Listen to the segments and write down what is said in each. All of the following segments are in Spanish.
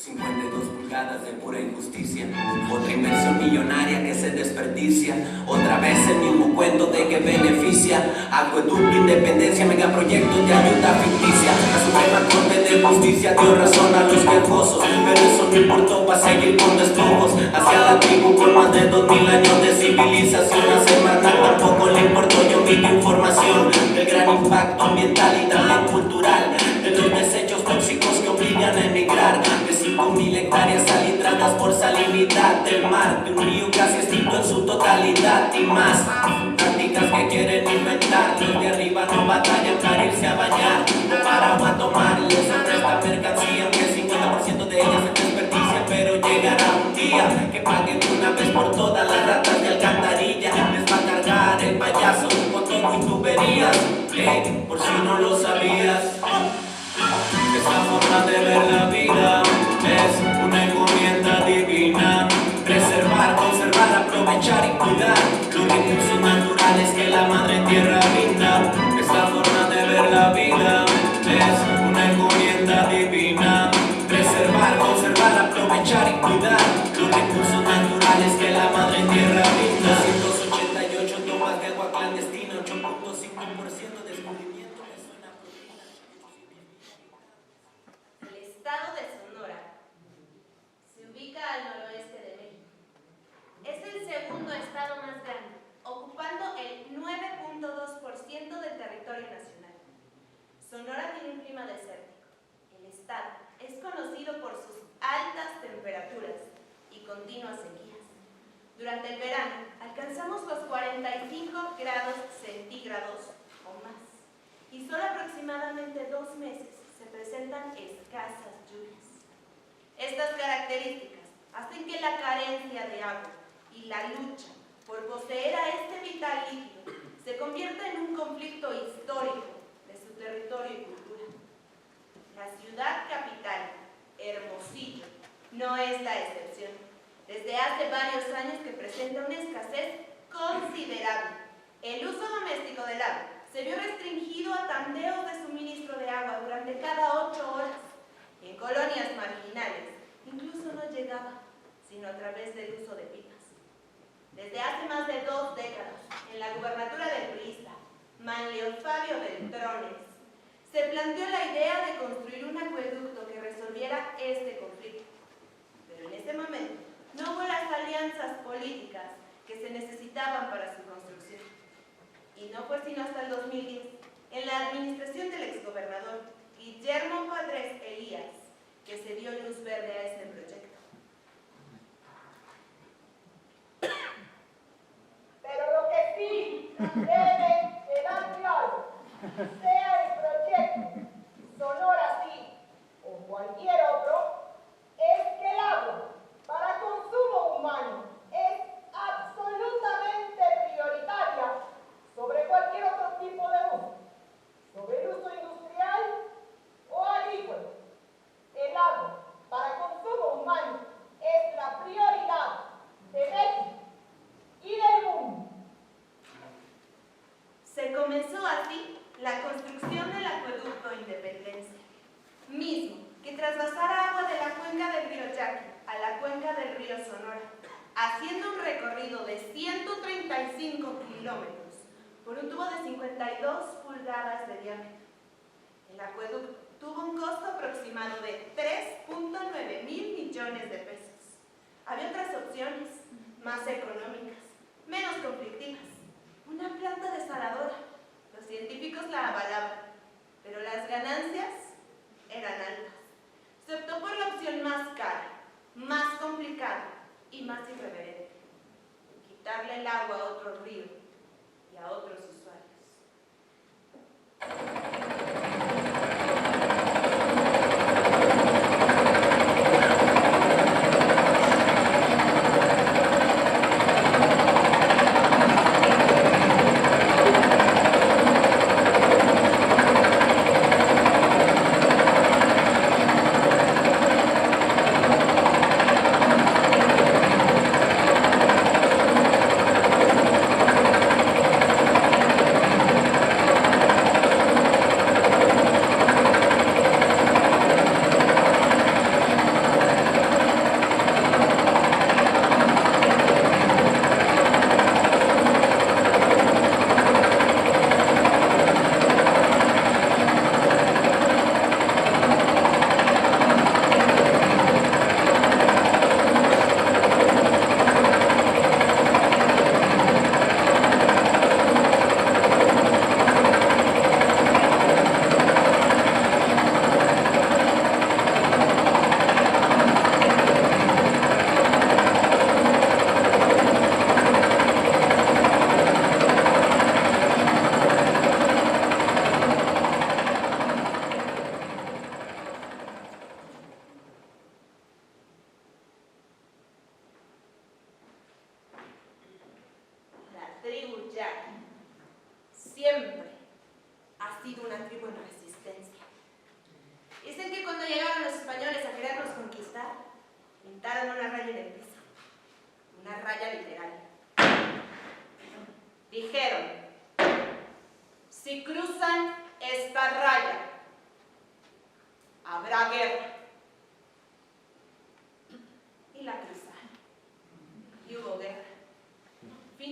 52 pulgadas de pura injusticia, otra inversión millonaria que se desperdicia, otra vez el mismo cuento de que beneficia. Acueducto, independencia, megaproyectos de ayuda ficticia. La Suprema Corte de Justicia dio razón a los quejosos, pero eso no importó para seguir con despojos hacia la tribu con más de 2000 años de civilización. A Semarnat tampoco le importó, yo vi información del gran impacto ambiental y también cultural, de los desechos tóxicos que obligan a emigrar, de 5000 hectáreas salitradas por salinidad del mar, de un río casi extinto en su totalidad y más. Prácticas que quieren inventar, los de arriba no batallan para irse a bañar o para agua tomar. Les presta mercancía, aunque el 50% de ellas se desperdicia, pero llegará un día que paguen una vez por todas las ratas de alcantarilla. Les va a cargar el payaso con todo y tuberías. Por si no lo sabías, esta forma de ver la vida es una encomienda divina. Preservar, conservar, aprovechar y cuidar los recursos naturales que la madre tierra brinda. Esta forma de ver la vida es una encomienda divina. Preservar, conservar, aprovechar y cuidar los recursos naturales que la madre tierra brinda. 288 tomas de agua clandestina, 8.5% descubrimiento de zona protegida. El estado de Sonora se ubica al noroeste de México. Es el segundo estado más grande, ocupando el 9.2% del territorio nacional. Sonora tiene un clima desértico. El estado es conocido por sus altas temperaturas y continuas sequías. Durante el verano alcanzamos los 45 grados centígrados o más, y solo aproximadamente 2 meses se presentan escasas lluvias. Estas características hacen que la carencia de agua y la lucha por poseer a este vital líquido se convierta en un conflicto histórico de su territorio y cultura. La ciudad capital, Hermosillo, no es la excepción. Desde hace varios años que presenta una escasez considerable. El uso doméstico del agua se vio restringido a tandeos de suministro de agua durante cada 8 horas. En colonias marginales incluso no llegaba, sino a través del uso de pipas. Desde hace más de 2 décadas, en la gubernatura del priista Manlio Fabio Beltrones, se planteó la idea de construir un acueducto que resolviera este conflicto. Pero en ese momento no hubo las alianzas políticas que se necesitaban para su construcción. Y no fue sino hasta el 2010, en la administración del exgobernador Guillermo Padres Elías, que se dio luz verde a este proyecto. Pero lo que sí debe quedar claro, sea el proyecto Sonora sí o cualquier otro, es que el agua para consumo humano es absolutamente prioritaria sobre cualquier otro tipo de uso, sobre el uso industrial o agrícola. El agua para consumo humano es la prioridad de México y del mundo. Se comenzó así la construcción del acueducto Independencia, mismo que trasvasara agua de la cuenca del río Yaqui a la cuenca del río Sonora, haciendo un recorrido de 135 kilómetros por un tubo de 52 pulgadas de diámetro. El acueducto tuvo un costo aproximado de 3.9 mil millones de pesos. Había otras opciones, más económicas, menos conflictivas. Una planta desaladora. Los científicos la avalaban, pero las ganancias eran altas. Se optó por la opción más cara, más complicada y más irreverente: quitarle el agua a otro río y a otros usuarios.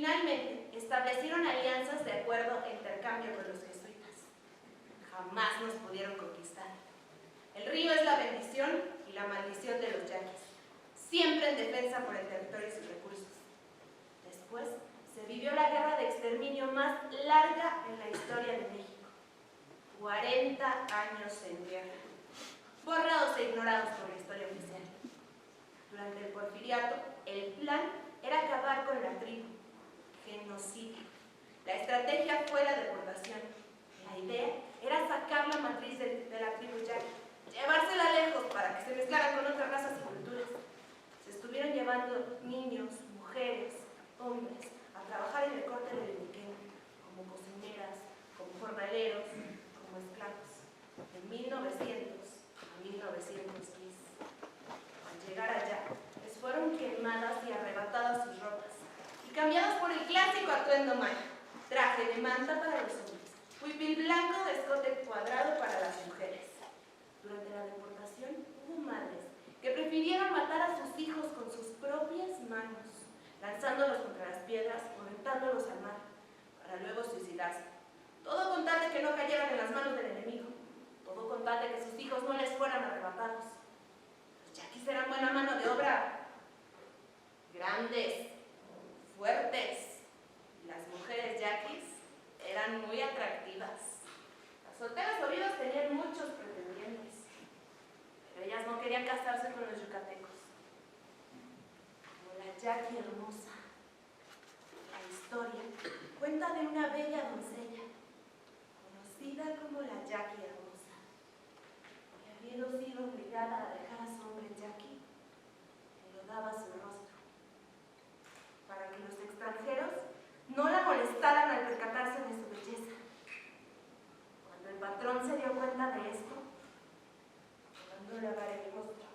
Finalmente, establecieron alianzas de acuerdo e intercambio con los jesuitas. Jamás nos pudieron conquistar. El río es la bendición y la maldición de los yaquis, siempre en defensa por el territorio y sus recursos. Después, se vivió la guerra de exterminio más larga en la historia de México. 40 años en guerra, borrados e ignorados por la historia oficial. Durante el porfiriato, el plan era acabar con la tribu, genocidio. La estrategia fue la deportación. La idea era sacar la matriz de la tribu yaqui, llevársela lejos para que se mezclara con otras razas y culturas. Se estuvieron llevando niños, mujeres, hombres, a trabajar en el corte del Iniquén, como cocineras, como jornaleros, como esclavos, de 1900 a 1910. Al llegar allá, les fueron quemadas y arrebatadas sus ropas, y cambiadas por el clásico atuendo maya, traje de manta para los hombres, huipil blanco de escote cuadrado para las mujeres. Durante la deportación hubo madres que prefirieron matar a sus hijos con sus propias manos, lanzándolos contra las piedras o aventándolos al mar, para luego suicidarse. Todo con tal de que no cayeran en las manos del enemigo, todo con tal de que sus hijos no les fueran arrebatados. Los yaquis eran buena mano de obra, grandes, fuertes, y las mujeres yaquis eran muy atractivas. Las solteras o viudas tenían muchos pretendientes, pero ellas no querían casarse con los yucatecos. Como la yaqui hermosa, la historia cuenta de una bella doncella, conocida como la yaqui hermosa, que habiendo sido obligada a dejar a su hombre yaqui, le daba su rostro, para que los extranjeros no la molestaran al percatarse de su belleza. Cuando el patrón se dio cuenta de esto, le mandó lavar el rostro.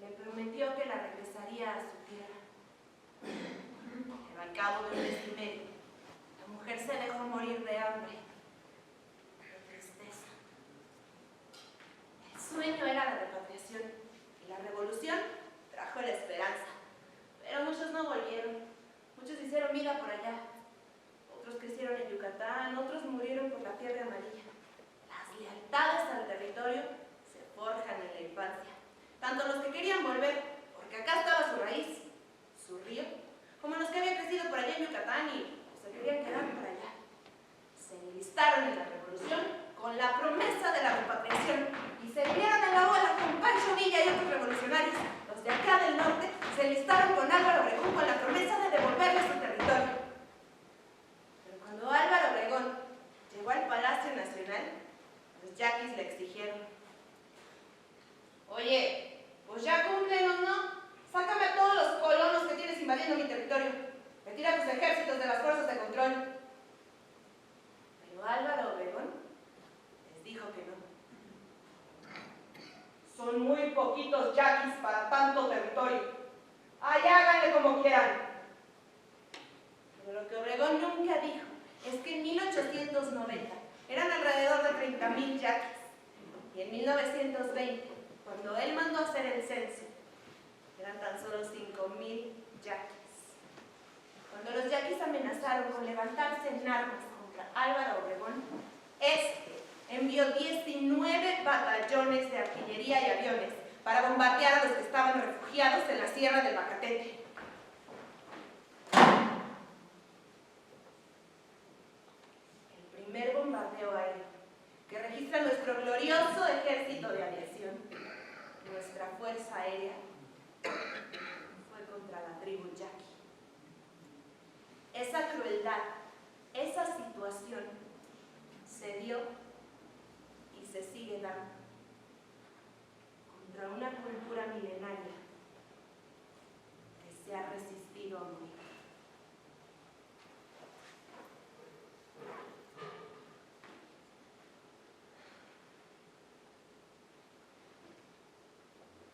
Le prometió que la regresaría a su tierra. Pero al cabo de un mes y medio, la mujer se dejó morir de hambre, de tristeza. El sueño era la repatriación y la revolución trajo la esperanza. Pero muchos no volvieron. Muchos hicieron vida por allá. Otros crecieron en Yucatán, otros murieron por la fiebre amarilla. Las lealtades al territorio se forjan en la infancia. Tanto los que querían volver, porque acá estaba su raíz, su río, como los que habían crecido por allá en Yucatán y se querían quedar por allá. Se enlistaron en la revolución con la promesa de la repatriación y se vieron en la ola con Pancho Villa y otros revolucionarios. Los de acá del norte se enlistaron con Álvaro Obregón con la promesa de devolverles su territorio. Pero cuando Álvaro Obregón llegó al Palacio Nacional, los yaquis le exigieron: oye, pues ya cúmplenos, ¿no? Sácame a todos los colonos que tienes invadiendo mi territorio. Retira tus ejércitos de las fuerzas de control. Pero Álvaro Obregón les dijo que no. Son muy poquitos yaquis para tanto territorio. Ay, háganle como quieran. Pero lo que Obregón nunca dijo es que en 1890 eran alrededor de 30,000 yaquis. Y en 1920, cuando él mandó a hacer el censo, eran tan solo 5,000 yaquis. Cuando los yaquis amenazaron con levantarse en armas contra Álvaro Obregón, este envió 19 batallones de artillería y aviones para bombardear a los que estaban refugiados en la Sierra del Bacatete. El primer bombardeo aéreo que registra nuestro glorioso ejército de aviación, nuestra fuerza aérea, fue contra la tribu yaqui. Esa crueldad, esa situación se dio y se sigue dando contra una cultura milenaria que se ha resistido a morir.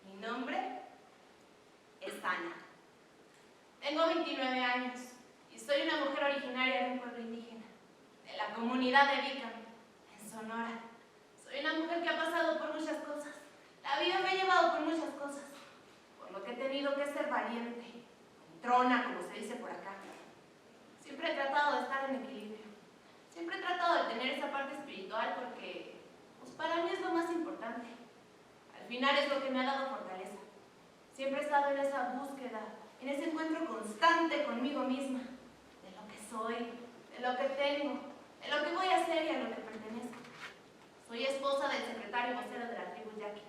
Mi nombre es Ana. Tengo 29 años y soy una mujer originaria de un pueblo indígena, de la comunidad de Bicam, en Sonora. Soy una mujer que ha pasado por muchas cosas. La vida me ha llevado por muchas cosas, por lo que he tenido que ser valiente, trona, como se dice por acá. Siempre he tratado de estar en equilibrio. Siempre he tratado de tener esa parte espiritual porque, pues para mí es lo más importante. Al final es lo que me ha dado fortaleza. Siempre he estado en esa búsqueda, en ese encuentro constante conmigo misma, de lo que soy, de lo que tengo, de lo que voy a hacer y a lo que pertenezco. Soy esposa del secretario vocero de la tribu Yaqui.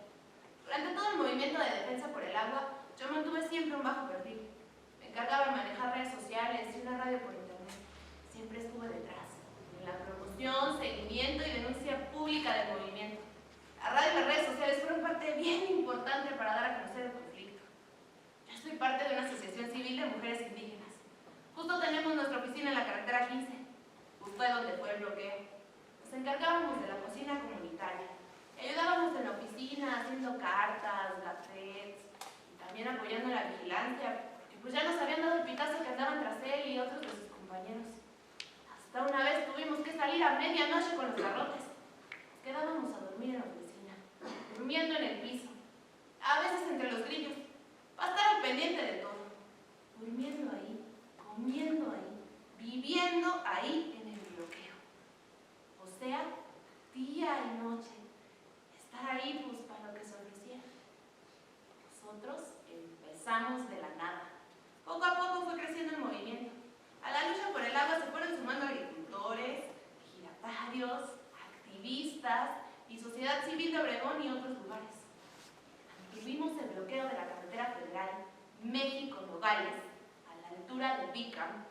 Durante todo el movimiento de defensa por el agua, yo mantuve siempre un bajo perfil. Me encargaba de manejar redes sociales y una radio por internet. Siempre estuve detrás, en la promoción, seguimiento y denuncia pública del movimiento. La radio y las redes sociales fueron parte bien importante para dar a conocer el conflicto. Yo soy parte de una asociación civil de mujeres indígenas. Justo tenemos nuestra oficina en la carretera 15, justo de donde fue el bloqueo. Nos encargábamos de la cocina comunitaria. Ayudábamos en la oficina haciendo cartas, gafetes, y también apoyando en la vigilancia, porque pues ya nos habían dado el pitazo que andaban tras él y otros de sus compañeros. Hasta una vez tuvimos que salir a medianoche con los garrotes. Nos quedábamos a dormir en la oficina, durmiendo en el piso, a veces entre los grillos, para estar al pendiente de todo. Durmiendo ahí, comiendo ahí, viviendo ahí en el bloqueo. O sea, día y noche. Estar ahí pues para lo que se ofreciera. Nosotros empezamos de la nada. Poco a poco fue creciendo el movimiento. A la lucha por el agua se fueron sumando agricultores, ejidatarios, activistas y sociedad civil de Obregón y otros lugares. Tuvimos el bloqueo de la carretera federal México-Nogales a la altura de Bicam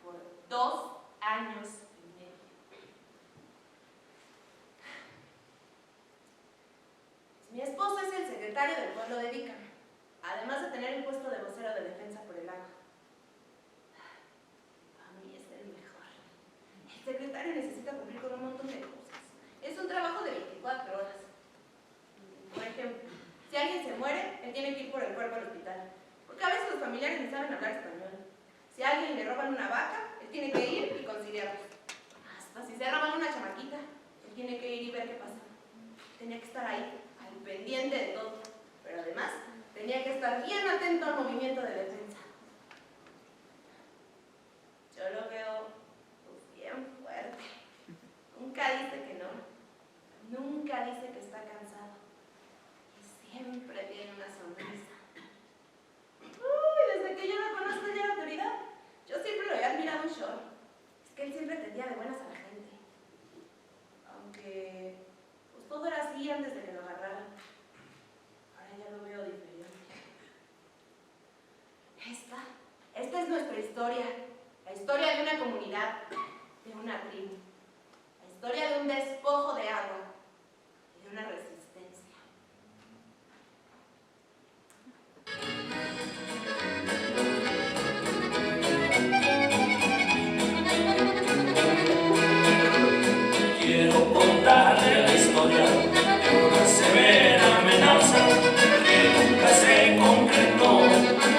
por 2 años y medio. Mi esposo es el secretario del pueblo de Bicam, además de tener el puesto de vocero de defensa por el agua. Para mí es el mejor. El secretario necesita cumplir con un montón de cosas. Es un trabajo de 24 horas. Por ejemplo, si alguien se muere, él tiene que ir por el cuerpo al hospital, porque a veces los familiares no saben hablar español. Si a alguien le roban una vaca, él tiene que ir y conciliarlos. Hasta si se roban una chamaquita, él tiene que ir y ver qué pasa. Tenía que estar ahí, al pendiente de todo, pero además tenía que estar bien atento al movimiento de defensa. Yo lo veo pues, bien fuerte. Nunca dice que no, nunca dice que está cansado. Siempre tiene una sonrisa. Uy, desde que yo lo conozco ya la autoridad, yo siempre lo he admirado un chorro. Es que él siempre atendía de buenas a la gente. Aunque, pues todo era así antes de que lo agarraran. Ahora ya lo veo diferente. Esta es nuestra historia. La historia de una comunidad, de una tribu. La historia de un despojo de agua y de una resistencia. Quiero contarle la historia de una severa amenaza que nunca se concretó,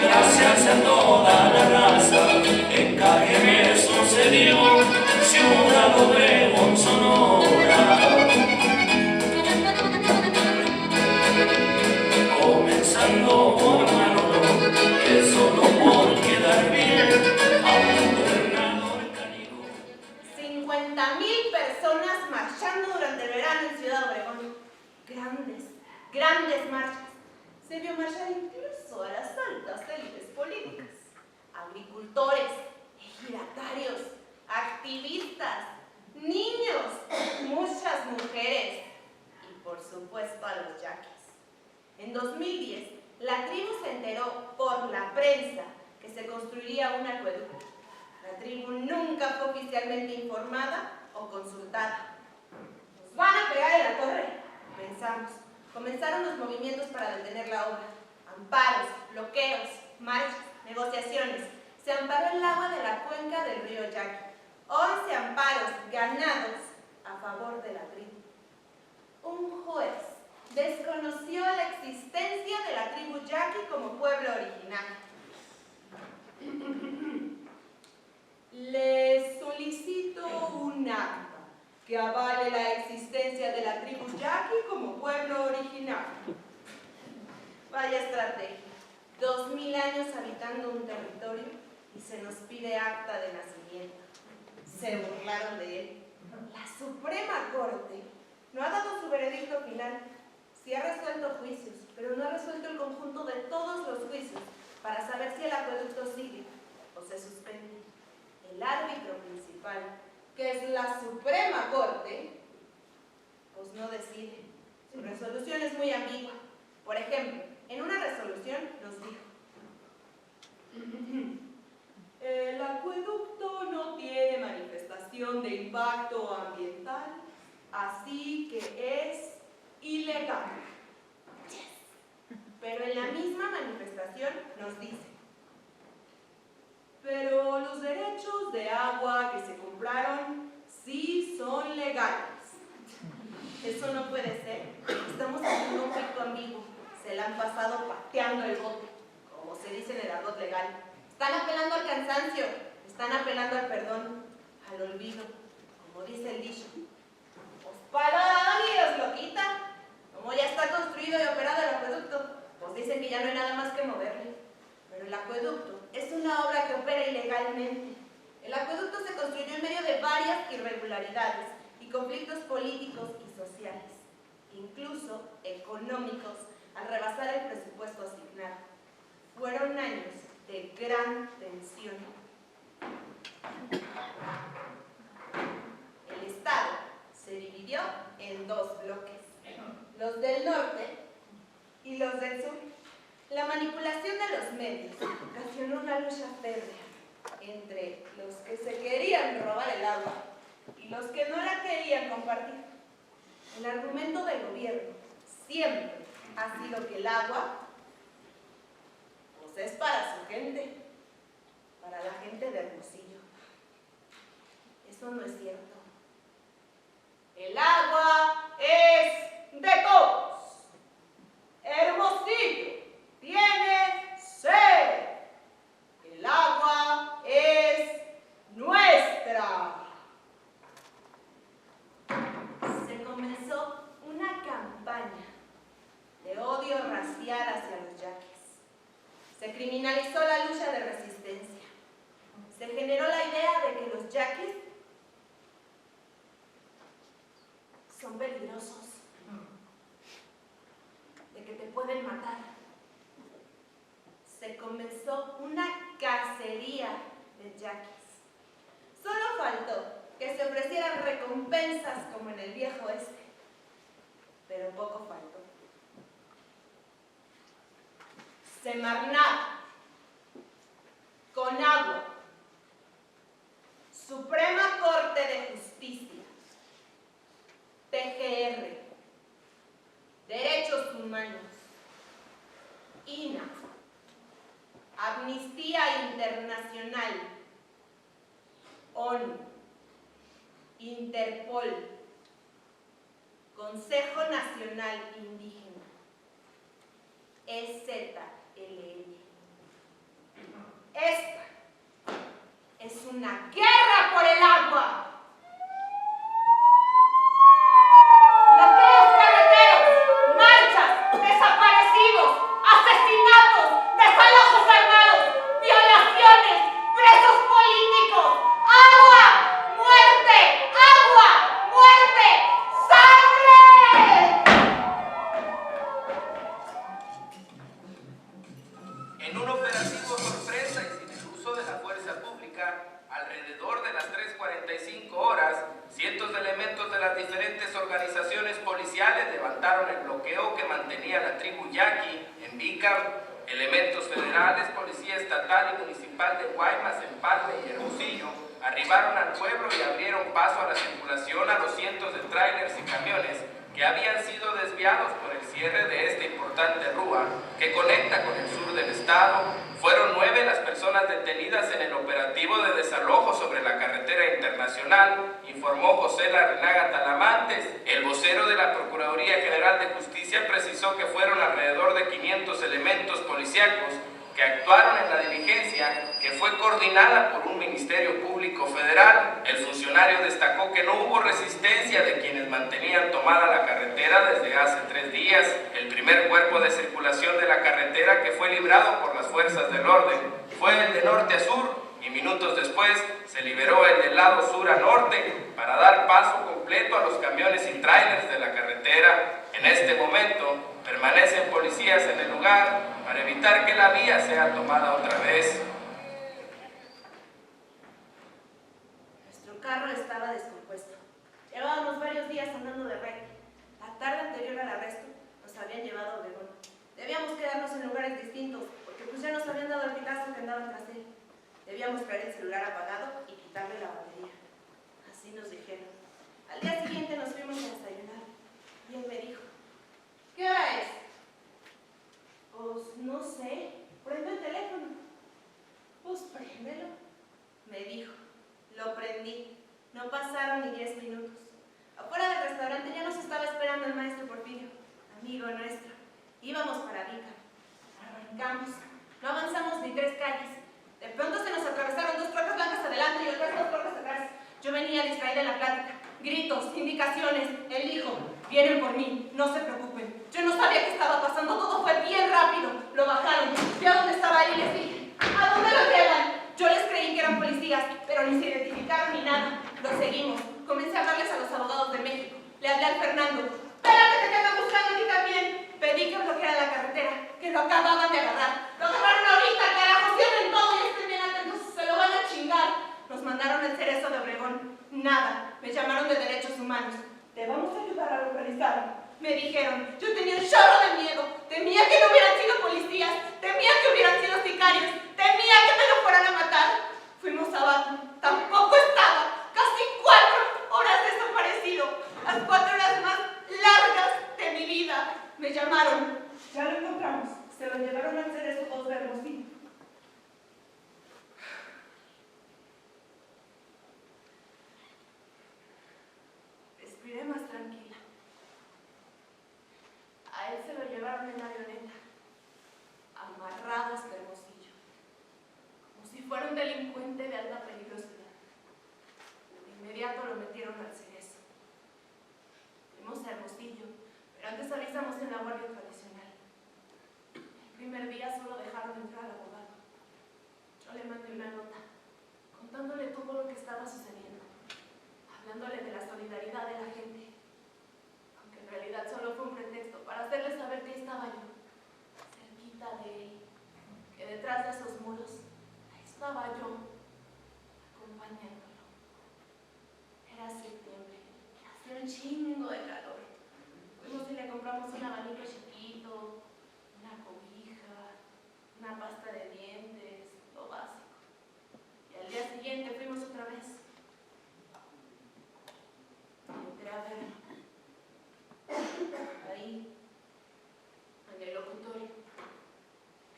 gracias a toda la raza. En Caje me sucedió, Ciudad Obregón, Sonora. Comenzando por Manolo, que solo por quedar bien a un gobernador canijo. 50,000 personas marchando durante el verano en Ciudad Obregón. Grandes marchas. Se vio marchar incluso a las altas élites políticas. Agricultores, ejidatarios, activistas, niños, muchas mujeres y por supuesto a los yaquis. En 2010, la tribu se enteró por la prensa que se construiría un acueducto. La tribu nunca fue oficialmente informada o consultada. Nos van a pegar en la torre, pensamos. Comenzaron los movimientos para detener la obra. Amparos, bloqueos, marchas, negociaciones. Se amparó el agua de la cuenca del río Yaqui. 11 amparos ganados a favor de la tribu. Un juez desconoció la existencia de la tribu Yaqui como pueblo original. Le solicito un acta que avale la existencia de la tribu Yaqui como pueblo original. Vaya estrategia. 2000 años habitando un territorio y se nos pide acta de nacimiento. Se burlaron de él. La Suprema Corte no ha dado su veredicto final. Sí ha resuelto juicios, pero no ha resuelto el conjunto de todos los juicios para saber si el acueducto sigue o se suspende. El árbitro principal, que es la Suprema Corte, pues no decide. Su resolución es muy ambigua. Por ejemplo, en una resolución nos dijo: el acueducto no tiene manifestación de impacto ambiental, así que es ilegal. Pero en la misma manifestación nos dice: pero los derechos de agua que se compraron sí son legales. Eso no puede ser. Estamos haciendo un pacto ambiguo. Se la han pasado pateando el bote, como se dice en el argot legal. Están apelando al cansancio, están apelando al perdón, al olvido, como dice el dicho. Pues para Dios lo quita. Como ya está construido y operado el acueducto, pues dicen que ya no hay nada más que moverle. Pero el acueducto es una obra que opera ilegalmente. El acueducto se construyó en medio de varias irregularidades y conflictos políticos y sociales, incluso económicos, al rebasar el presupuesto asignado. Fueron años de gran tensión. El Estado se dividió en dos bloques, los del norte y los del sur. La manipulación de los medios ocasionó una lucha férrea entre los que se querían robar el agua y los que no la querían compartir. El argumento del gobierno siempre ha sido que el agua pues es para su gente, para la gente de Hermosillo. Eso no es cierto. El agua es de todos. Hermosillo tiene sed. El agua es nuestra. Se comenzó una campaña de odio racial hacia los yaquis. Se criminalizó la lucha de resistencia. Se generó la idea de que los yaquis son peligrosos, de que te pueden matar. Se comenzó una cacería de yaquis. Solo faltó que se ofrecieran recompensas como en el viejo oeste, pero poco faltó. Semarnat, Conagua, Suprema Corte de Justicia, PGR, Derechos Humanos, INAH, Amnistía Internacional, ONU, Interpol, Consejo Nacional Indígena, EZLN. Esta es una guerra por el agua. Bloqueos carreteros, marchas, desaparecidos, asesinatos, desalojos armados, violaciones, presos políticos, agua, muerte, sangre. En un operativo sorpresa y sin el uso de la fuerza pública, alrededor de las 3:45 horas, cientos de elementos de las diferentes organizaciones policiales levantaron el bloqueo que mantenía la tribu yaqui en Bicam. Elementos federales, policía estatal y municipal de Guaymas, Empalme y Hermosillo arribaron al pueblo y abrieron paso a la circulación a los cientos de tráilers y camiones que habían sido desviados por el cierre de esta importante rúa que conecta con el sur del estado. Fueron 9 las personas detenidas en el operativo de desalojo sobre la carretera internacional, informó José Larrinaga Talamantes. El vocero de la Procuraduría General de Justicia precisó que fueron alrededor de 500 elementos policíacos que actuaron en la diligencia, que fue coordinada por un Ministerio Público Federal. El funcionario destacó que no hubo resistencia de quienes mantenían tomada la carretera desde hace 3 días. El primer cuerpo de circulación de la carretera, que fue librado por las fuerzas del orden, fue el de norte a sur y minutos después se liberó el del lado sur a norte para dar paso completo a los camiones y trailers de la carretera. En este momento permanecen policías en el lugar para evitar que la vía sea tomada otra vez. Nuestro carro estaba descompuesto. Llevábamos varios días andando de recto. La tarde anterior al arresto nos habían llevado a Obregón. Debíamos quedarnos en lugares distintos, porque pues ya nos habían dado el pitazo que andaban tras él. Debíamos traer el celular apagado y quitarle la batería. Así nos dijeron. Al día siguiente nos fuimos a desayunar. Y él me dijo, ¿qué hora es? Pues no sé. Prende el teléfono. Pues préndelo. Me dijo. Lo prendí. No pasaron ni 10 minutos. Afuera del restaurante ya nos estaba esperando el maestro Porfirio, amigo nuestro. Íbamos para Vica. Arrancamos. No avanzamos ni 3 calles. De pronto se nos atravesaron 2 trocas blancas adelante y otras 2 trocas atrás. Yo venía distraída en la plática. Gritos, indicaciones. Él dijo, vienen por mí, no se preocupen. Yo no sabía qué estaba pasando, todo fue bien rápido. Lo bajaron, vi a dónde estaba él y les dije, ¿a dónde lo llevan? Yo les creí que eran policías, pero ni se identificaron ni nada. Lo seguimos. Comencé a hablarles a los abogados de México. Le hablé al Fernando. ¡Espérate que te andan buscando a ti también! Pedí que bloqueara la carretera, que lo acababan de agarrar. ¡Lo agarraron ahorita, carajo! ¡Cierren todo y estén bien atentos! ¡Se lo van a chingar! Nos mandaron el Cerezo de Obregón. Nada. Me llamaron de Derechos Humanos. Te vamos a ayudar a localizarlo. Me dijeron. Yo tenía un chorro de miedo. Temía que no hubieran sido policías. Temía que hubieran sido sicarios. Temía que me lo fueran a matar. Fuimos abajo. Tampoco estaba. Casi 4 horas desaparecido. Las 4 horas más largas de mi vida. Me llamaron. Ya lo encontramos. Se lo llevaron al Cerezo 2 de Hermosillo. Respiré más tranquila. A él se lo llevaron en la avioneta, amarrado hasta Hermosillo, como si fuera un delincuente de alta peligrosidad. De inmediato lo metieron al Cerezo. Fuimos a Hermosillo, pero antes avisamos en la guardia tradicional. El primer día solo dejaron entrar al abogado. Yo le mandé una nota, contándole todo lo que estaba sucediendo, hablándole de la solidaridad de la gente, aunque en realidad solo fue un pretexto para hacerle saber que estaba yo, cerquita de él, que detrás de esos muros estaba yo, acompañándolo. Era septiembre, hacía un chingo de calor. Fuimos y le compramos un abanico chiquito, una cobija, una pasta de dientes, lo básico. Y al día siguiente fuimos otra vez. Entré a verlo. Ahí, en el locutorio.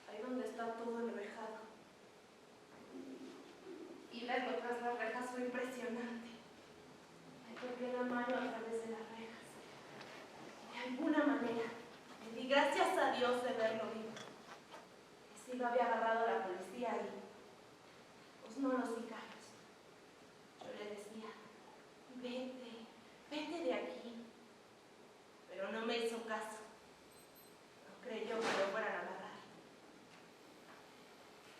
Ahí donde está todo enrejado. Y verlo tras las rejas fue impresionante. Me toqué la mano a través de las rejas. De alguna manera, le di gracias a Dios de verlo vivo. Que sí lo había agarrado la policía y pues no los sicarios. Yo le decía, vete de aquí. Pero no me hizo caso. No creyó que lo fueran a agarrar.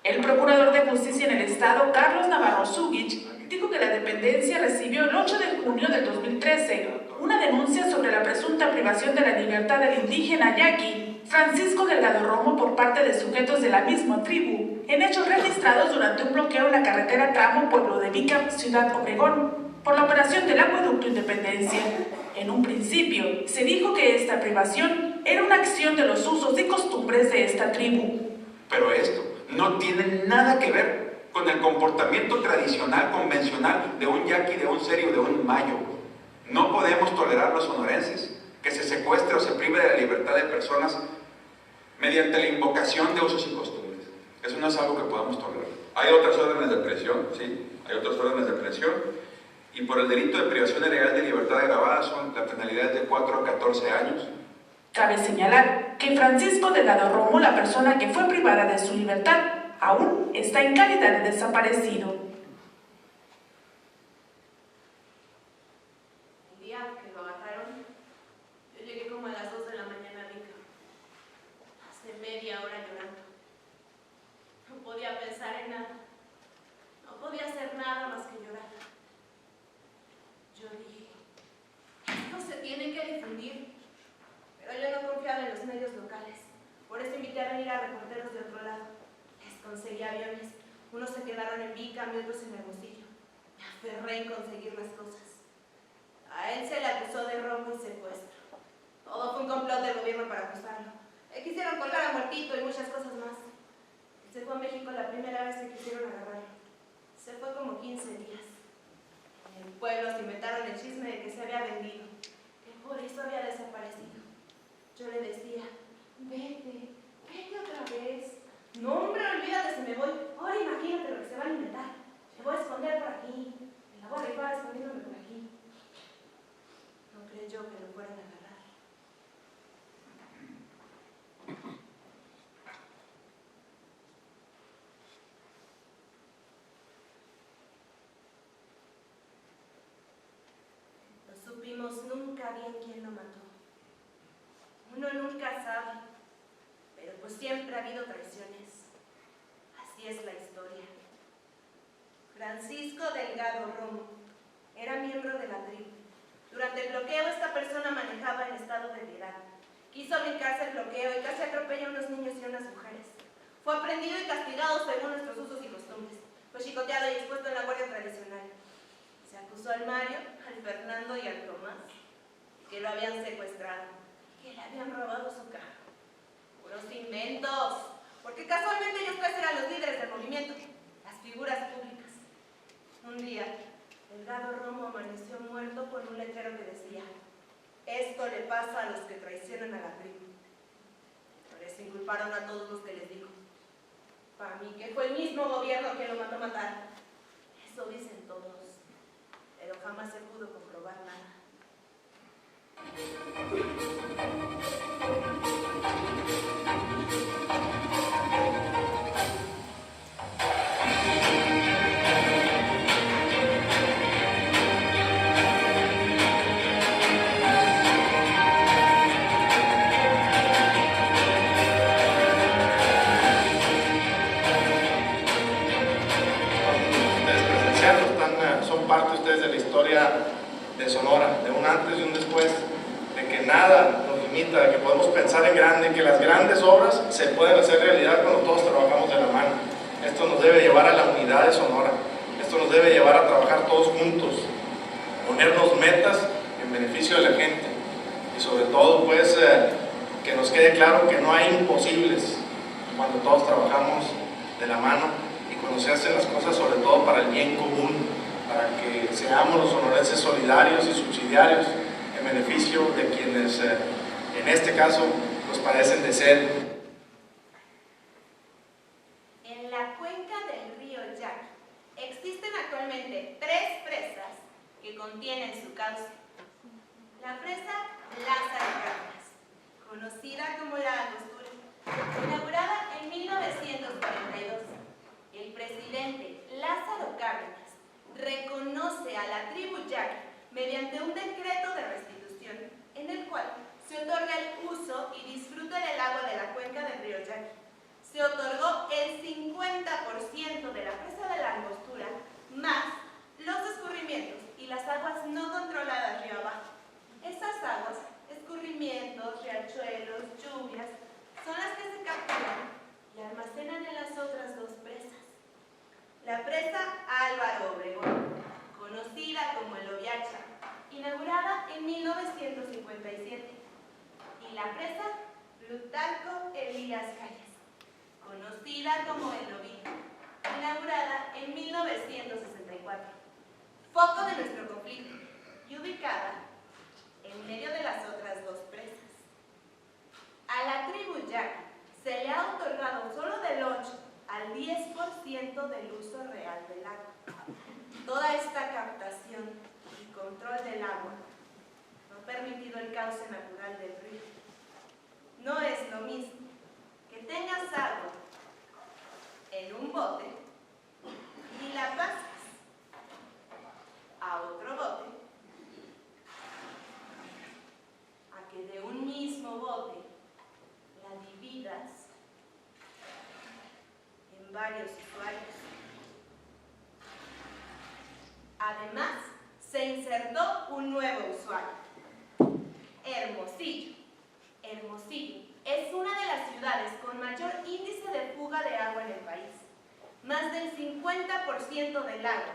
El procurador de justicia en el estado, Carlos Navarro Zúguich, dijo que la dependencia recibió el 8 de junio del 2013 una denuncia sobre la presunta privación de la libertad del indígena yaqui Francisco Delgado Romo por parte de sujetos de la misma tribu, en hechos registrados durante un bloqueo en la carretera tramo Pueblo de Vica, Ciudad Obregón, por la operación del Acueducto Independencia. En un principio, se dijo que esta privación era una acción de los usos y costumbres de esta tribu. Pero esto no tiene nada que ver con el comportamiento tradicional, convencional de un yaqui, de un serio, de un mayo. No podemos tolerar los sonorenses que se secuestre o se prive de la libertad de personas mediante la invocación de usos y costumbres. Eso no es algo que podamos tolerar. Hay otras órdenes de prisión, sí, hay otras órdenes de prisión, y por el delito de privación ilegal de libertad agravada la penalidad es de 4 a 14 años. Cabe señalar que Francisco Delgado Romo, la persona que fue privada de su libertad, aún está en calidad de desaparecido. El día que lo agarraron, yo llegué como a las 2 de la mañana a Vica. Hace media hora llorando. No podía pensar en en Bicam y otros en Hermosillo. Me aferré en conseguir las cosas. A él se le acusó de robo y secuestro. Todo fue un complot del gobierno para acusarlo. Le quisieron colgar a muertito y muchas cosas más. Él se fue a México la primera vez que quisieron agarrarlo. Se fue como 15 días. En el pueblo se inventaron el chisme de que se había vendido, que por eso había desaparecido. Yo le decía, vete otra vez. No, hombre, olvídate si me voy. Ahora imagínate lo que se van a inventar. Me voy a esconder por aquí. Me la voy a rifar escondiéndome por aquí. No creyó que lo fueran a agarrar. No supimos nunca bien quién lo mató. Uno nunca sabe, pero pues siempre ha habido traiciones. Así es la historia. Francisco Delgado Romo era miembro de la tribu. Durante el bloqueo, esta persona manejaba en estado de ebriedad. Quiso brincarse el bloqueo y casi atropella a unos niños y unas mujeres. Fue aprendido y castigado según nuestros usos y costumbres. Fue chicoteado y expuesto en la guardia tradicional. Se acusó al Mario, al Fernando y al Tomás que lo habían secuestrado, que le habían robado su carro. Puros inventos, porque casualmente ellos tres eran los líderes del movimiento, las figuras públicas. Un día, Delgado Romo amaneció muerto con un letrero que decía: esto le pasa a los que traicionan a la tribu. No les inculparon a todos los que les dijo. Para mí que fue el mismo gobierno que lo mandó a matar. Eso dicen todos, pero jamás se pudo comprobar nada. Son parte ustedes de la historia de Sonora, de un antes y un después, de que nada nos limita, de que podemos pensar en grande, que las grandes obras se pueden hacer realidad cuando todos trabajamos de la mano. Esto nos debe llevar a la unidad de Sonora, esto nos debe llevar a trabajar todos juntos, ponernos metas en beneficio de la gente y sobre todo pues que nos quede claro que no hay imposibles cuando todos trabajamos de la mano y cuando se hacen las cosas sobre todo para el bien común, para que seamos los sonorenses solidarios y subsidiarios en beneficio de quienes, en este caso, nos parecen de ser. En la cuenca del río Yaqui existen actualmente 3 presas que contienen su cauce. La presa Lázaro Cárdenas, conocida como la Angostura, inaugurada en 1942. El presidente Lázaro Cárdenas reconoce a la tribu Yaqui mediante un decreto de restitución en el cual se otorga el uso y disfrute del agua de la cuenca del río Yaqui. Se otorgó el 50% de la presa de la Angostura más los escurrimientos y las aguas no controladas río abajo. Esas aguas, escurrimientos, riachuelos, lluvias, son las que se capturan y almacenan en las otras 2 presas. La presa Álvaro Obregón, conocida como el Oviacha, inaugurada en 1957. Y la presa Plutarco Elías Calles, conocida como el Lobito, inaugurada en 1964. Foco de nuestro conflicto y ubicada en medio de las otras 2 presas. A la tribu Yaqui se le ha otorgado solo del 8 al 10% del uso real del agua. Toda esta captación y control del agua no ha permitido el cauce natural del río. No es lo mismo que tengas agua en un bote y la pases a otro bote, a que de un mismo bote la dividas en varios usuarios. Además, se insertó un nuevo usuario, Hermosillo. Hermosillo es una de las ciudades con mayor índice de fuga de agua en el país. más del 50% del agua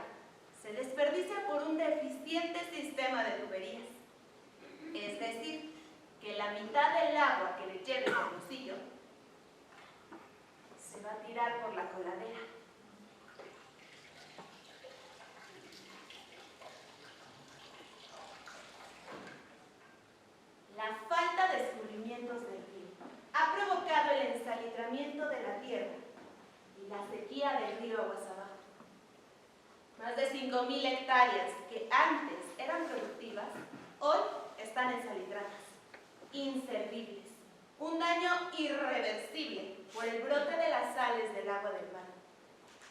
se desperdicia por un deficiente sistema de tuberías. Es decir, que la mitad del agua que le lleves al bolsillo se va a tirar por la coladera. La falta de descubrimientos del río ha provocado el ensalitramiento de la tierra y la sequía del río aguas abajo. Más de 5.000 hectáreas que antes eran productivas, hoy están ensalitradas, inservibles. Un daño irreversible por el brote de las sales del agua del mar.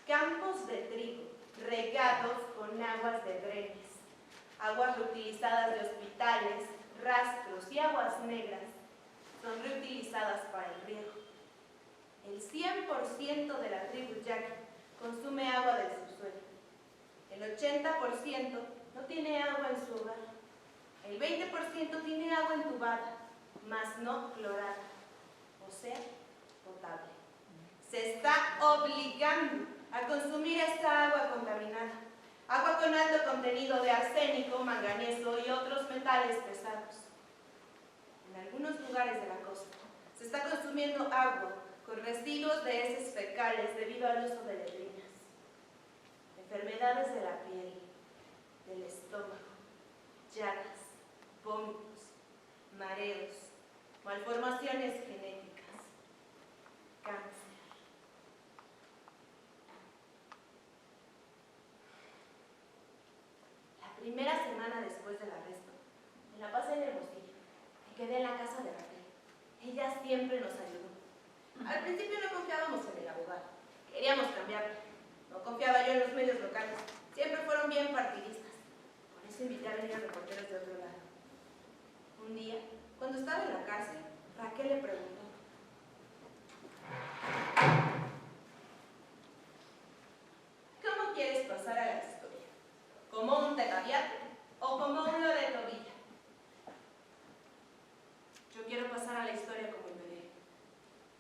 Campos de trigo regados con aguas de drenes, aguas reutilizadas de hospitales, rastros y aguas negras son reutilizadas para el riego. El 100% de la tribu yaqui consume agua del subsuelo. El 80% no tiene agua en su hogar. El 20% tiene agua entubada, mas no clorada, o sea, potable. Se está obligando a consumir esta agua contaminada, agua con alto contenido de arsénico, manganeso y otros metales pesados. En algunos lugares de la costa se está consumiendo agua con residuos de heces fecales debido al uso de letrinas. Enfermedades de la piel, del estómago, llagas, vómitos, mareos, malformaciones genéticas, cáncer. La primera semana después del arresto, me la pasé en Hermosillo. Me quedé en la casa de Raquel. Ella siempre nos ayudó. Al principio no confiábamos en el abogado. Queríamos cambiarlo. No confiaba yo en los medios locales. Siempre fueron bien partidistas. Por eso invité a venir a reporteros de otro lado. Un día, cuando estaba en la cárcel, Raquel le preguntó: ¿cómo quieres pasar a la historia? ¿Como un Tetaviate o como un Loreto Villa? Yo quiero pasar a la historia como el bebé,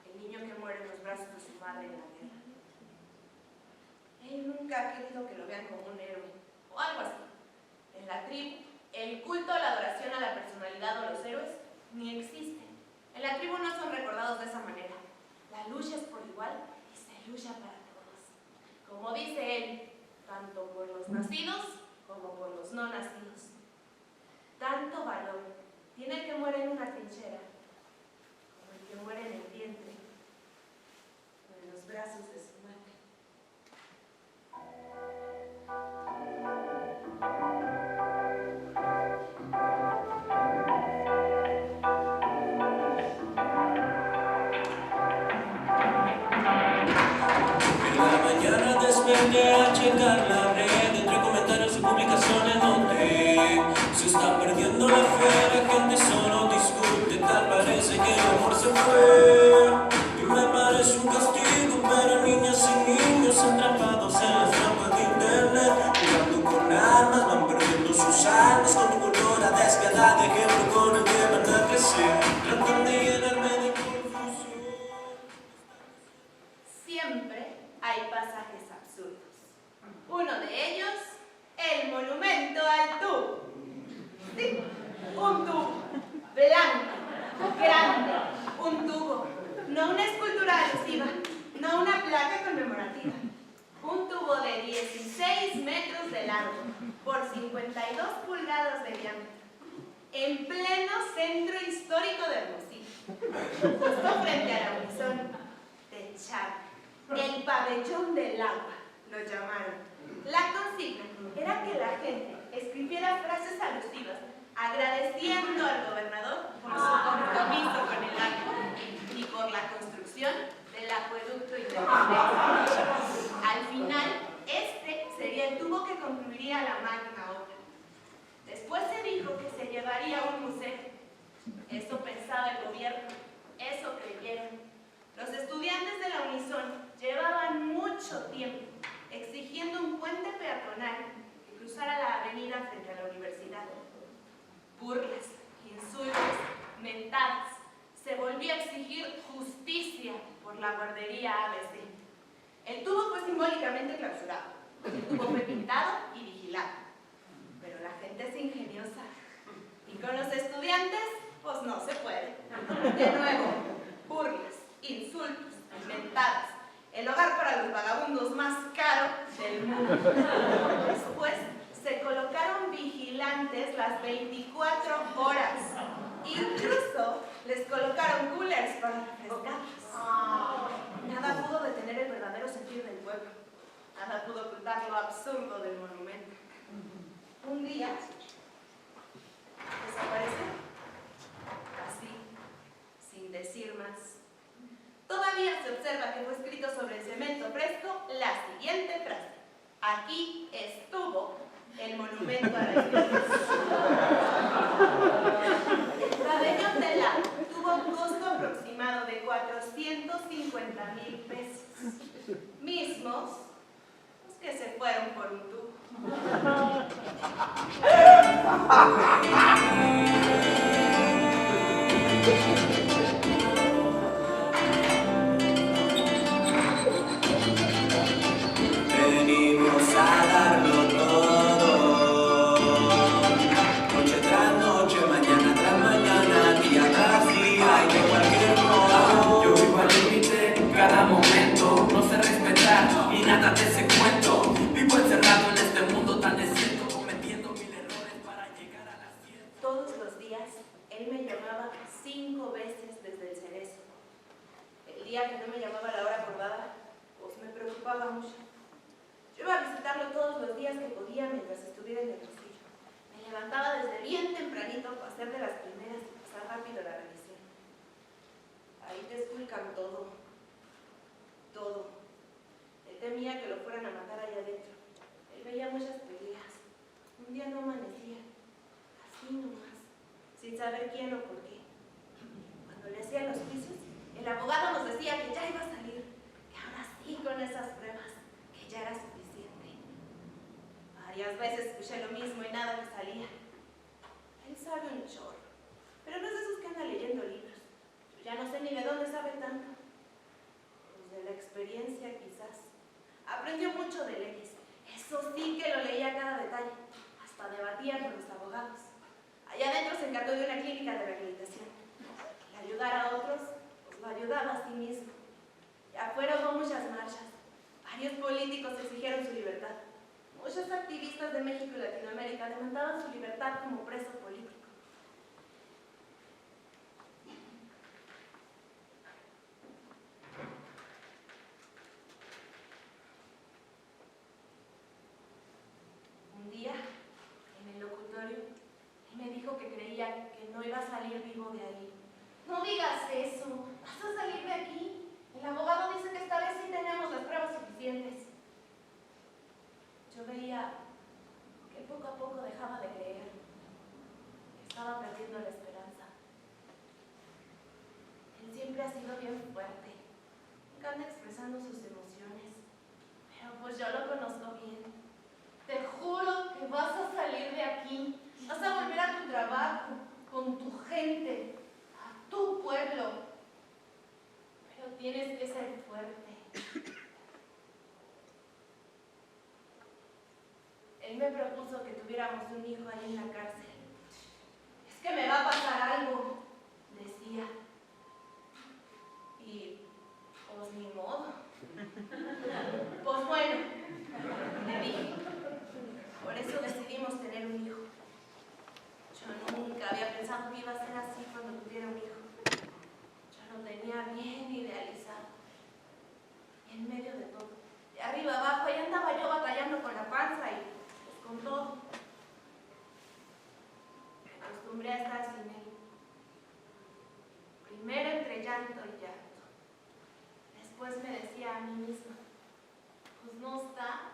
el niño que muere en los brazos de su madre en la guerra. Él nunca ha querido que lo vean como un héroe, o algo así. En la tribu, el culto o la adoración a la personalidad o los héroes ni existe. En la tribu no son recordados de esa manera. La lucha es por igual y se lucha para todos. Como dice él, tanto por los nacidos como por los no nacidos. Tanto valor tiene el que muere en una trinchera como el que muere en el vientre o en los brazos de su madre. Desperté a checar la red, entre comentarios y publicaciones noté: se está perdiendo la fe, la gente solo discute, tal parece que el amor se fue. Y me parece un castigo ver a niñas y niños atrapados en las trampas de internet, jugando con armas, van perdiendo sus almas con tu cultura despiadada, ejemplo con el que van a crecer, tratan de llenarme de confusión. Siempre hay pasajes absurdos. Uno de ellos, el monumento al tubo. Sí, un tubo blanco, grande, un tubo, no una escultura alusiva, no una placa conmemorativa. Un tubo de 16 metros de largo por 52 pulgadas de diámetro, en pleno centro histórico de Hermosillo, justo frente a la Unison, techado. El pabellón del agua, lo llamaron. La consigna era que la gente escribiera frases alusivas agradeciendo al gobernador por su compromiso con el agua y por la construcción del acueducto Independencia. Al final, este sería el tubo que concluiría la magna obra. Después se dijo que se llevaría a un museo. Eso pensaba el gobierno, eso creyeron. Los estudiantes de la Unison llevaban mucho tiempo exigiendo un puente peatonal que cruzara la avenida frente a la universidad. Burlas, insultos, mentadas. Se volvió a exigir justicia por la guardería ABC. El tubo fue simbólico El tubo fue pintado y vigilado. Pero la gente es ingeniosa. Y con los estudiantes, pues no se puede. De nuevo, burlas, insultos, mentadas. El hogar para los vagabundos más caro del mundo. Después se colocaron vigilantes las 24 horas. Incluso les colocaron coolers para refrescarlos. Nada pudo detener el verdadero sentir del pueblo. Nada pudo ocultar lo absurdo del monumento. Un día desaparece, así, sin decir más. Todavía se observa que fue escrito sobre el cemento fresco la siguiente frase: aquí estuvo el monumento a la iglesia. El pabellón de la tuvo un costo aproximado de 450,000 pesos, mismos los que se fueron por un tubo. Venimos a darlo todo, noche tras noche, mañana tras mañana, día tras día y de cualquier modo. Yo vivo al límite cada momento, no sé respetar y nada de ese cuento. Vivo encerrado en este mundo tan desierto, cometiendo 1000 errores para llegar a las 100. Todos los días él me llamaba 5 veces desde el Cerezo. El día que no me llamaba a la hora acordada, pues me preocupaba mucho. Yo iba a visitarlo todos los días que podía mientras estuviera en el castillo. Me levantaba desde bien tempranito para ser de las primeras y pasar rápido la revisión. Ahí te explican todo. Todo. Él temía que lo fueran a matar allá adentro. Él veía muchas peleas. Un día no amanecía. Así nomás. Sin saber quién o por qué. Cuando le hacían los juicios, el abogado nos decía que ya iba a salir. Que ahora sí, con esas pruebas, que ya era suficiente. Varias veces escuché lo mismo y nada que salía. Él sabe un chorro, pero no es de esos que anda leyendo libros. Yo ya no sé ni de dónde sabe tanto. Pues de la experiencia, quizás. Aprendió mucho de leyes. Eso sí que lo leía cada detalle. Hasta debatía con los abogados. Allá adentro se encargó de una clínica de rehabilitación. El ayudar a otros, pues lo ayudaba a sí mismo. Y afuera hubo muchas marchas. Varios políticos exigieron su libertad. Muchos activistas de México y Latinoamérica demandaban su libertad como preso político. Un día, en el locutorio, él me dijo que creía que no iba a salir vivo de ahí. No digas eso, vas a salir de aquí. El abogado dice que esta vez sí tenemos las pruebas suficientes. Yo veía que poco a poco dejaba de creer, que estaba perdiendo la esperanza. Él siempre ha sido bien fuerte, nunca anda expresando sus emociones, pero pues yo lo conozco bien. Te juro que vas a salir de aquí, vas a volver a tu trabajo, con tu gente, a tu pueblo, pero tienes que ser fuerte. Él me propuso que tuviéramos un hijo ahí en la cárcel. Es que me va a pasar algo, decía. Y, pues ni modo. Pues bueno, le dije. Por eso decidimos tener un hijo. Yo nunca había pensado que iba a ser así cuando tuviera un hijo. Yo lo tenía bien idealizado. Y en medio de todo, de arriba abajo, ahí andaba yo batallando con la panza y con todo. Me acostumbré a estar sin él. Primero entre llanto y llanto. Después me decía a mí misma, pues no está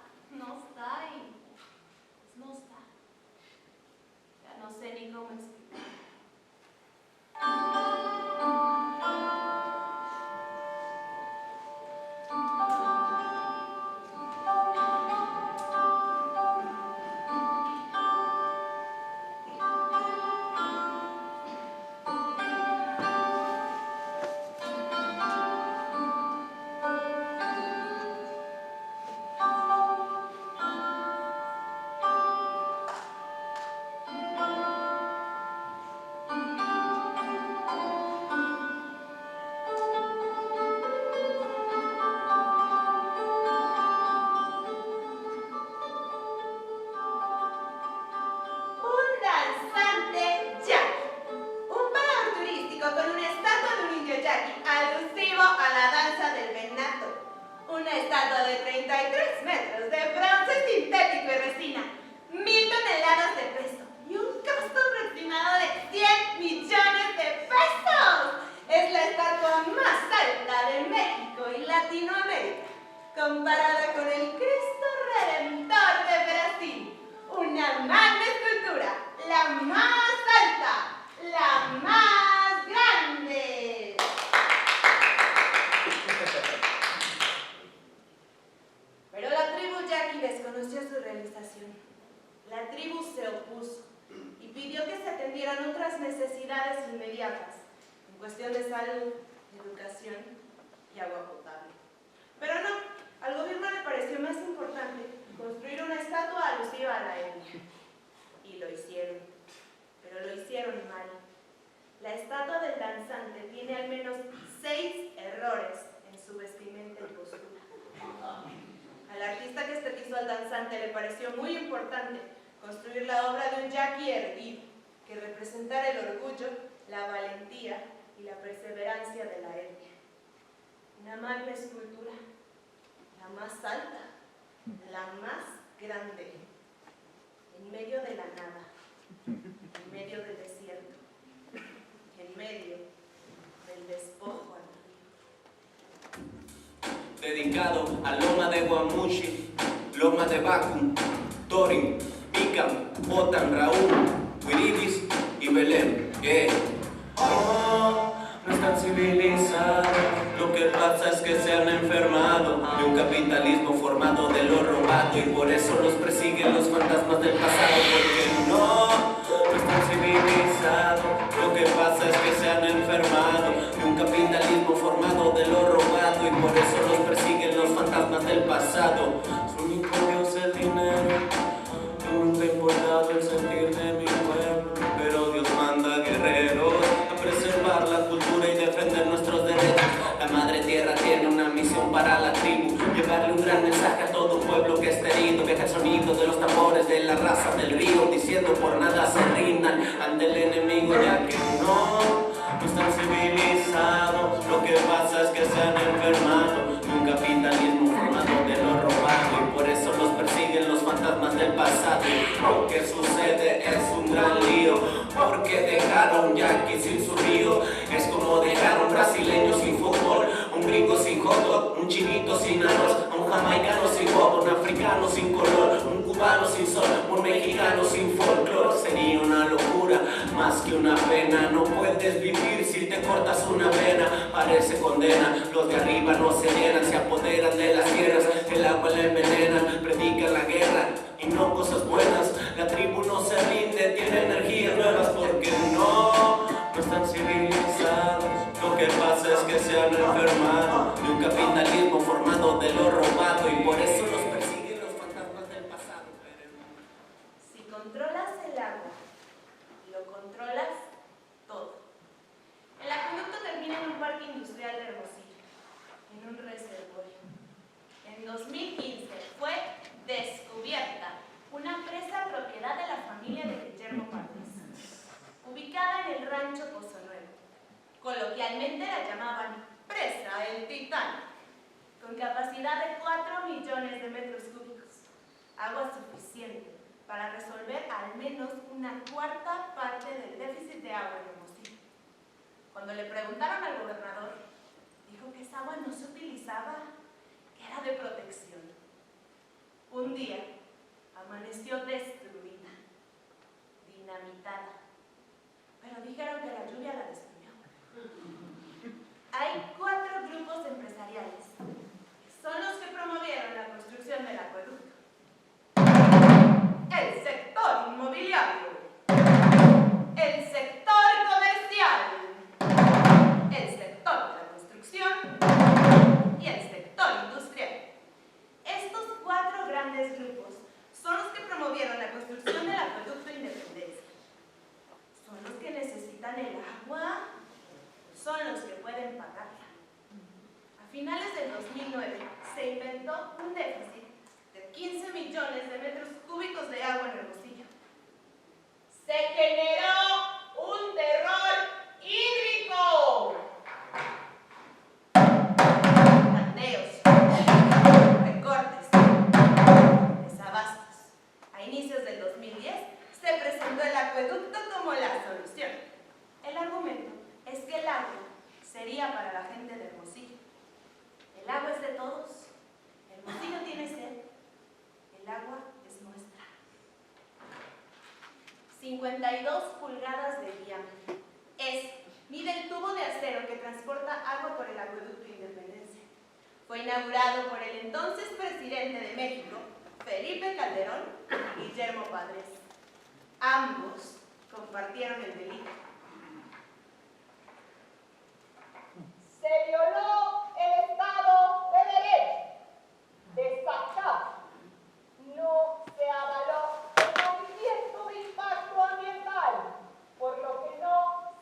y pues no está. Ya no sé ni cómo explicar. La tribu se opuso y pidió que se atendieran otras necesidades inmediatas en cuestión de salud, educación y agua potable. Pero no, al gobierno le pareció más importante construir una estatua alusiva a la etnia. Y lo hicieron, pero lo hicieron mal. La estatua del danzante tiene al menos 6 errores en su vestimenta y postura. Al artista que estetizó al danzante le pareció muy importante construir la obra de un yaqui erguido que representara el orgullo, la valentía y la perseverancia de la etnia. Una magna escultura, la más alta, la más grande, en medio de la nada, en medio del desierto, en medio del despojo al río. Dedicado a Loma de Guamuchi, Loma de Bacum, Torin, Picam, Botan, Raúl, Huiribis y Belén. Oh, no están civilizados, lo que pasa es que se han enfermado de un capitalismo formado de lo robado y por eso los persiguen los fantasmas del pasado, porque no están civilizados, lo que pasa es que se han enfermado de un capitalismo formado de lo robado y por eso los persiguen los fantasmas del pasado. Su único Dios es el dinero, nunca he importado el sentir de mi pueblo, pero Dios manda guerreros a preservar la cultura y defender nuestros derechos. La madre tierra tiene una misión para la tribu, llevarle un gran mensaje a todo pueblo que esté herido. Viaja el sonido de los tambores de la raza del río, diciendo por nada se rindan ante el enemigo, ya que no están civilizados. Lo que pasa es que se han enfermado de un capitalismo formado de lo robado y por eso los persiguen los fantasmas del pasado. Lo que sucede es un gran lío, porque dejar a un yaqui sin su río es como dejar a un brasileño sin fútbol, un gringo sin hot dog, un chinito sin arroz, a un jamaicano sin pop, un africano sin color, un cubano sin sol, un mexicano sin folclore. Sería una locura, más que una pena. No puedes vivir si te cortas una vena, parece condena. Los de arriba no se llenan, se apoderan de las tierras, el agua la envenenan, predican la guerra y no cosas buenas. La tribu no se rinde, tiene energías nuevas porque no están civilizados. Lo que pasa es que se han enfermado de un capitalismo formado de lo robado y por eso los persiguen los fantasmas del pasado. Si controlas el agua, lo controlas todo. El acueducto termina en un parque industrial de Hermosillo, en un reservorio. En 2015 fue descubierta una presa propiedad de la familia de Guillermo Párez, ubicada en el rancho Pozo Nuevo. Coloquialmente la llamaban Presa El Titán, con capacidad de 4 millones de metros cúbicos, agua suficiente para resolver al menos una cuarta parte del déficit de agua en Hermosillo. Cuando le preguntaron al gobernador, dijo que esa agua no se utilizaba, que era de protección. Un día amaneció destruida, dinamitada, pero dijeron que la lluvia la destruyó. Hay 4 grupos empresariales que son los que promovieron la construcción del acueducto. El sector inmobiliario, el sector comercial, el sector de la construcción y el sector industrial. Estos 4 grandes grupos son los que promovieron la construcción del acueducto Independencia. Son los que necesitan el agua, son los que pueden pagarla. A finales del 2009 se inventó un déficit de 15 millones de metros cúbicos de agua en Hermosillo. Se generó un terror hídrico. Bandeos, recortes, desabastos. A inicios del 2010 se presentó el acueducto como la solución. El argumento es que el agua sería para la gente de Hermosillo. El agua es de todos. Hermosillo tiene sed. El agua es nuestra. 52 pulgadas de diámetro. Mide el tubo de acero que transporta agua por el acueducto Independencia. Fue inaugurado por el entonces presidente de México, Felipe Calderón, y Guillermo Padres. Ambos compartieron el delito. Se violó el Estado de Derecho, desacatado. No se avaló el movimiento de impacto ambiental, por lo que no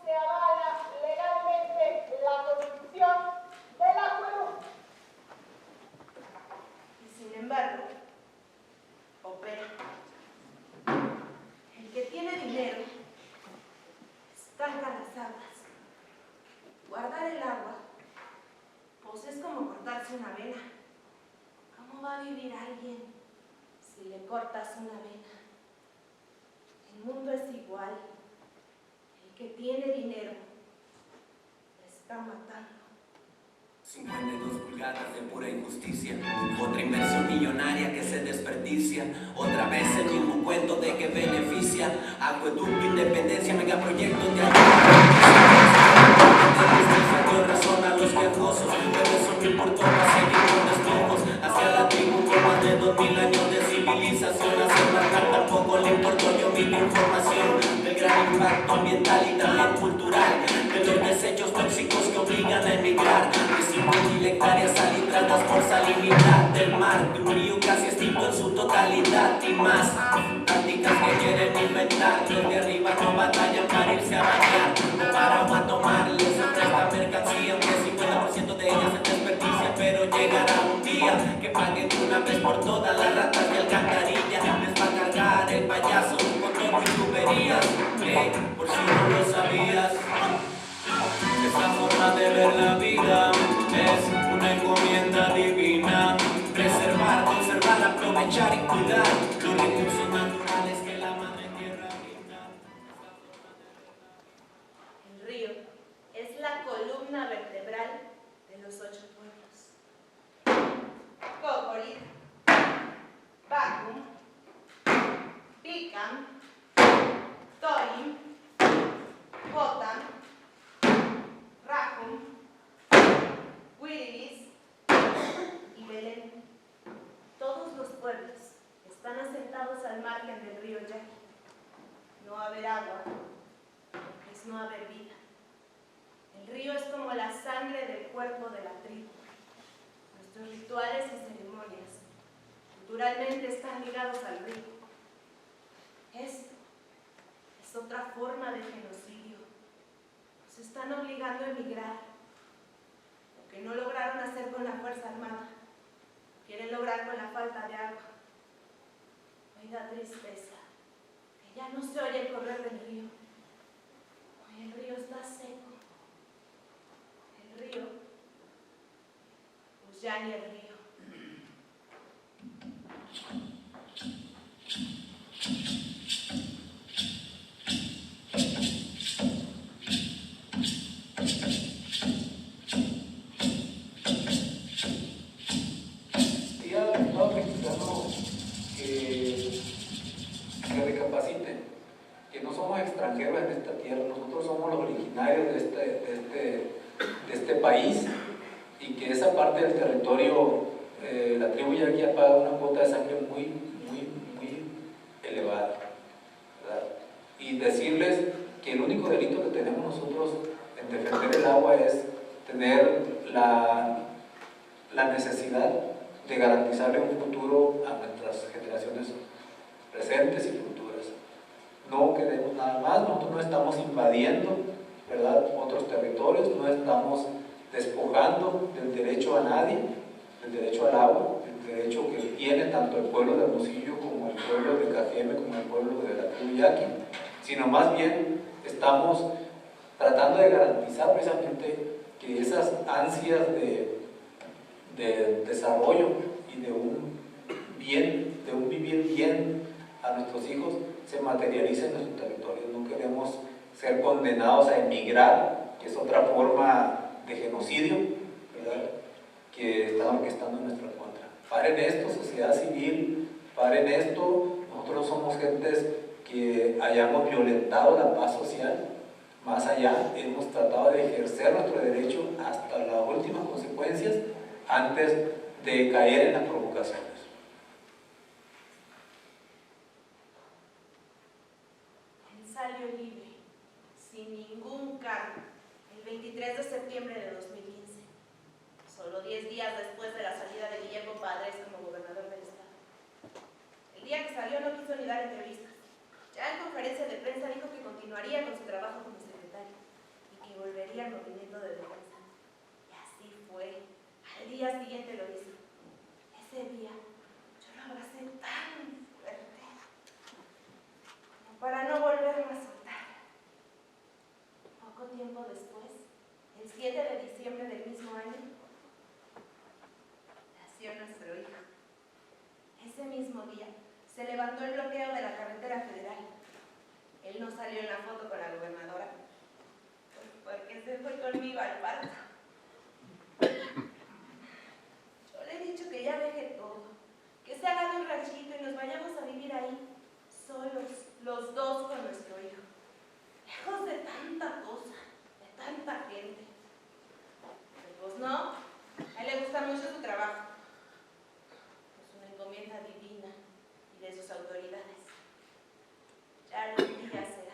se avala legalmente la construcción del acueducto. Y sin embargo, opera. El que tiene dinero estanca las aguas. Guardar el agua, pues es como cortarse una vena. ¿Cómo va a vivir alguien si le cortas una vena? El mundo es igual. El que tiene dinero le está matando. 52 pulgadas de pura injusticia, otra inversión millonaria que se desperdicia, otra vez el mismo cuento de que beneficia, acueducto, independencia, megaproyectos de dio razón a los quejosos, pero eso no importó más seguir con despojos, hacia la tribu con más de 2000 años de civilización, hacer marcar tampoco le importó, yo vi mi información del gran impacto ambiental y también cultural, de los desechos tóxicos que obligan a emigrar, de 5.000 hectáreas salitradas por salinidad del mar, de un río casi extinto en su totalidad y más, tácticas que quieren inventar, los de arriba no batallan para irse a bañar, o para agua tomarles esta mercancía, aunque 50% de ella se desperdicia, pero llegará un día que paguen una vez por todas las ratas de alcantarilla, les va a cargar el payaso con todo y tuberías, por si no lo sabías. Esta forma de ver la vida es una encomienda divina. Preservar, conservar, aprovechar y cuidar los recursos naturales que la madre tierra brinda. El río es la columna vertebral de los 8 pueblos. Cocorit, Bacum, Picam, Torim, Potam, Racum, Huiriris y Belén. Todos los pueblos están asentados al margen del río Yaqui. No haber agua es no haber vida. El río es como la sangre del cuerpo de la tribu. Nuestros rituales y ceremonias culturalmente están ligados al río. Esto es otra forma de genocidio. Nos están obligando a emigrar. Lo que no lograron hacer con la Fuerza Armada, quieren lograr con la falta de agua. Hoy da tristeza que ya no se oye el correr del río. Hoy el río está seco. El río, pues ya ni el río. Extranjeros en esta tierra, nosotros somos los originarios de este país y que esa parte del territorio, la tribu yaqui ha pagado una cuota de sangre muy elevada, ¿verdad? Y decirles que el único delito que tenemos nosotros en defender el agua es tener la necesidad de garantizarle un futuro a nuestras generaciones presentes y futuras. No queremos nada más, nosotros no estamos invadiendo, ¿verdad?, otros territorios, no estamos despojando del derecho a nadie, del derecho al agua, el derecho que tiene tanto el pueblo de Hermosillo como el pueblo de Cajeme, como el pueblo de la tribu yaqui, sino más bien estamos tratando de garantizar precisamente que esas ansias de desarrollo y de un bien, de un vivir bien a nuestros hijos se materializa en nuestro territorio. No queremos ser condenados a emigrar, que es otra forma de genocidio, ¿verdad?, que está orquestando en nuestra contra. Paren esto, sociedad civil, paren esto. Nosotros somos gentes que hayamos violentado la paz social, más allá hemos tratado de ejercer nuestro derecho hasta las últimas consecuencias antes de caer en las provocaciones. voluntario y libre, sin ningún cargo, el 23 de septiembre de 2015, solo 10 días después de la salida de Guillermo Padres como gobernador del estado. El día que salió no quiso ni dar entrevistas. Ya en conferencia de prensa dijo que continuaría con su trabajo como secretario y que volvería al movimiento de defensa. Y así fue. Al día siguiente lo hizo. Ese día yo lo abracé tan fuerte como para no volverlo a soltar. Poco tiempo después, el 7 de diciembre del mismo año, nació nuestro hijo. Ese mismo día se levantó el bloqueo de la carretera federal. Él no salió en la foto con la gobernadora porque se fue conmigo al parto. Yo le he dicho que ya deje todo, que se haga de un ranchito y nos vayamos a vivir ahí, solos, los dos con nuestro hijo, lejos de tanta cosa, de tanta gente. Pero pues no, a él le gusta mucho su trabajo. Es una encomienda divina y de sus autoridades. Ya algún día será.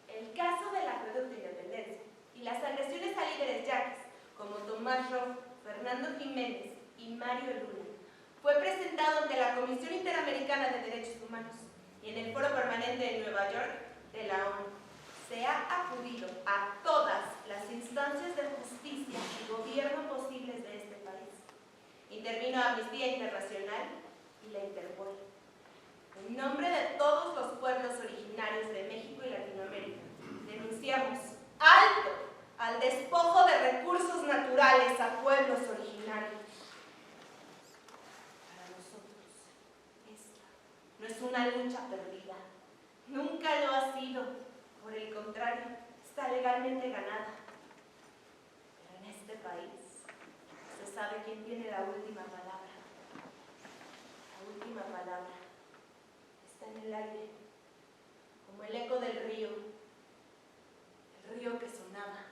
El caso del acueducto Independencia y las agresiones a líderes yaquis como Tomás Rojo, Fernando Jiménez y Mario Luna fue presentado ante la Comisión Interamericana de Derechos Humanos y en el Foro Permanente en Nueva York de la ONU. Se ha acudido a todas las instancias de justicia y gobierno posibles de este país. Intervino Amnistía Internacional y la Interpol. En nombre de todos los pueblos originarios de México y Latinoamérica, denunciamos alto al despojo de recursos naturales a pueblos originarios. Para nosotros, esta no es una lucha perdida. Nunca lo ha sido. Por el contrario, está legalmente ganada. Pero en este país se sabe quién tiene la última palabra. La última palabra está en el aire, como el eco del río, el río que sonaba,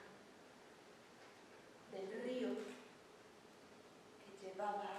del río que llevaba